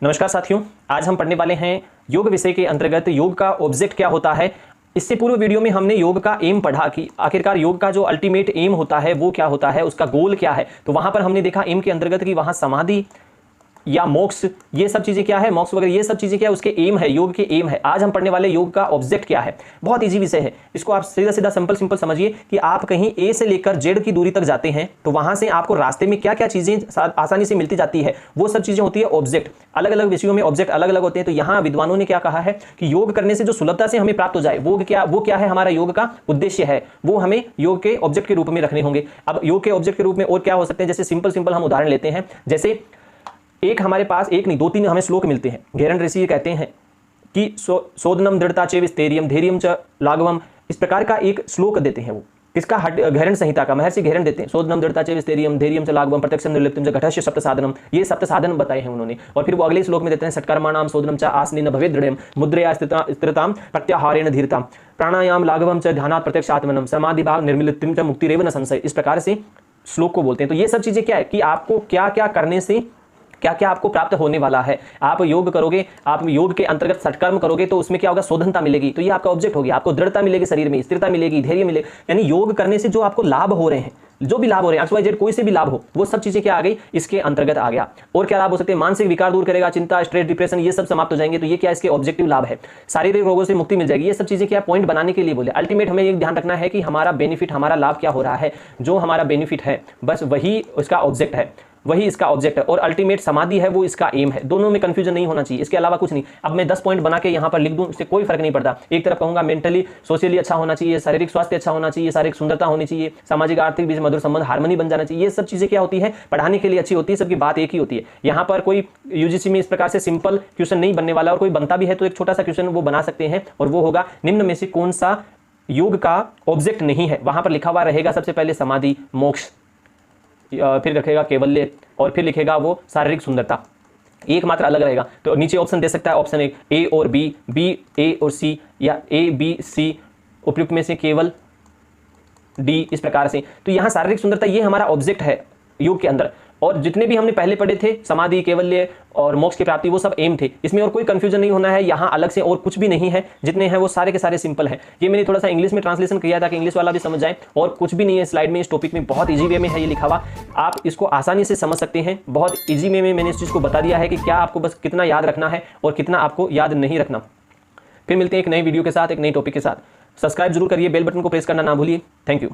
नमस्कार साथियों, आज हम पढ़ने वाले हैं योग विषय के अंतर्गत योग का ऑब्जेक्ट क्या होता है। इससे पूर्व वीडियो में हमने योग का एम पढ़ा कि आखिरकार योग का जो अल्टीमेट एम होता है वो क्या होता है, उसका गोल क्या है। तो वहां पर हमने देखा एम के अंतर्गत कि वहां समाधि या मोक्ष, ये सब चीजें क्या है, मोक्ष वगैरह ये सब चीजें क्या है, उसके एम है, योग के एम है। आज हम पढ़ने वाले योग का ऑब्जेक्ट क्या है। बहुत इजी विषय है, इसको आप सीधा सीधा सिंपल समझिए कि आप कहीं ए से लेकर जेड की दूरी तक जाते हैं तो वहां से आपको रास्ते में क्या क्या चीजें आसानी से मिलती जाती है, वो सब चीजें होती है ऑब्जेक्ट। अलग अलग विषयों में ऑब्जेक्ट अलग अलग होते हैं। तो यहाँ विद्वानों ने क्या कहा है कि योग करने से जो सुलभता से हमें प्राप्त हो जाए वो क्या है, हमारा योग का उद्देश्य है, वो हमें योग के ऑब्जेक्ट के रूप में रखने होंगे। अब योग के ऑब्जेक्ट के रूप में और क्या हो सकते हैं, जैसे सिंपल हम उदाहरण लेते हैं। जैसे एक हमारे पास एक नहीं 2-3 हमें श्लोक मिलते हैं। घेरन ऋषि कहते हैं कि सोदनम दृढ़ता चे विस्तेरियम धैर्यम च लाघवम, इस प्रकार का एक श्लोक देते हैं। वो किसका, घेरन संहिता का, महर्षि घेरन देते हैं। सोदनम दृढ़ता चे विस्तेरियम धैर्यम च लाघवम प्रत्यक्षम निर्लिप्तम च घटस्य सप्त साधनम, ये सप्त साधन बताए हैं उन्होंने। और फिर वो अगले श्लोक में देते हैं सत्कर्माणाम सोदनम च आसनेन भवेत् दृढ़यम मुद्रया स्थिरताम प्रत्याहारेण धीरताम प्राणायाम लाघवम च ध्यानात् प्रत्यक्ष आत्मनम समाधि भाव निर्मिलितम च मुक्तिरेव न संशय, इस प्रकार से श्लोक को बोलते हैं। तो ये सब चीजें क्या है कि आपको क्या क्या करने से क्या क्या आपको प्राप्त होने वाला है। आप योग करोगे, आप योग के अंतर्गत सत्कर्म करोगे तो उसमें क्या होगा, शोधनता मिलेगी, तो ये आपका ऑब्जेक्ट होगी। आपको दृढ़ता मिलेगी, शरीर में स्थिरता मिलेगी, धैर्य मिलेगा। यानी योग करने से जो आपको लाभ हो रहे हैं, जो भी लाभ हो रहे हैं, XYZ कोई से भी लाभ हो, वो सब चीजें क्या आ गई, इसके अंतर्गत आ गया। और क्या लाभ हो सकते हैं, मानसिक विकार दूर करेगा, चिंता, स्ट्रेस, डिप्रेशन, ये सब समाप्त हो जाएंगे। तो ये क्या इसके ऑब्जेक्टिव लाभ है। शारीरिक रोगों से मुक्ति मिल जाएगी। ये सब चीजें क्या पॉइंट बनाने के लिए बोले। अल्टीमेट हमें एक ध्यान रखना है कि हमारा बेनिफिट, हमारा लाभ क्या हो रहा है। जो हमारा बेनिफिट है बस वही उसका ऑब्जेक्ट है, वही इसका ऑब्जेक्ट है। और अल्टीमेट समाधि है, वो इसका एम है। दोनों में कंफ्यूजन नहीं होना चाहिए, इसके अलावा कुछ नहीं। अब मैं 10 पॉइंट बना के यहाँ पर लिख दूं, इससे कोई फर्क नहीं पड़ता। एक तरफ कहूंगा मेंटली सोशली अच्छा होना चाहिए, शारीरिक स्वास्थ्य अच्छा होना चाहिए, शारीरिक सुंदरता होनी चाहिए, सामाजिक आर्थिक बीच मधुर संबंध हार्मनी बन जाना चाहिए। ये सब चीजें क्या होती है, पढ़ाने के लिए अच्छी होती है, सबकी बात एक ही होती है। यहाँ पर कोई यूजीसी में इस प्रकार से सिंपल क्वेश्चन नहीं बनने वाला, और कोई बनता भी है तो एक छोटा सा क्वेश्चन वो बना सकते हैं, और वो होगा निम्न में से कौन सा योग का ऑब्जेक्ट नहीं है। वहां पर लिखा हुआ रहेगा सबसे पहले समाधि, मोक्ष, फिर रखेगा केवल्य, और फिर लिखेगा वो शारीरिक सुंदरता। एक मात्र अलग रहेगा। तो नीचे ऑप्शन दे सकता है, ऑप्शन ए और बी, ए और सी, या ए बी सी, उपयुक्त में से केवल डी, इस प्रकार से। तो यहां शारीरिक सुंदरता ये हमारा ऑब्जेक्ट है योग के अंदर। और जितने भी हमने पहले पढ़े थे, समाधि, केवल्य और मोक्ष की प्राप्ति, वो सब एम थे। इसमें और कोई कंफ्यूजन नहीं होना है। यहाँ अलग से और कुछ भी नहीं है, जितने हैं वो सारे के सारे सिंपल हैं। ये मैंने थोड़ा सा इंग्लिश में ट्रांसलेशन किया था कि इंग्लिश वाला भी समझ जाए। और कुछ भी नहीं है स्लाइड में, इस टॉपिक में बहुत ईजी वे में है ये लिखा हुआ। आप इसको आसानी से समझ सकते हैं। बहुत ईजी वे में मैंने इस चीज़ को बता दिया है कि क्या आपको बस कितना याद रखना है और कितना आपको याद नहीं रखना। फिर मिलते हैं एक नई वीडियो के साथ, एक नई टॉपिक के साथ। सब्सक्राइब जरूर करिए, बेल बटन को प्रेस करना ना भूलिए। Thank you.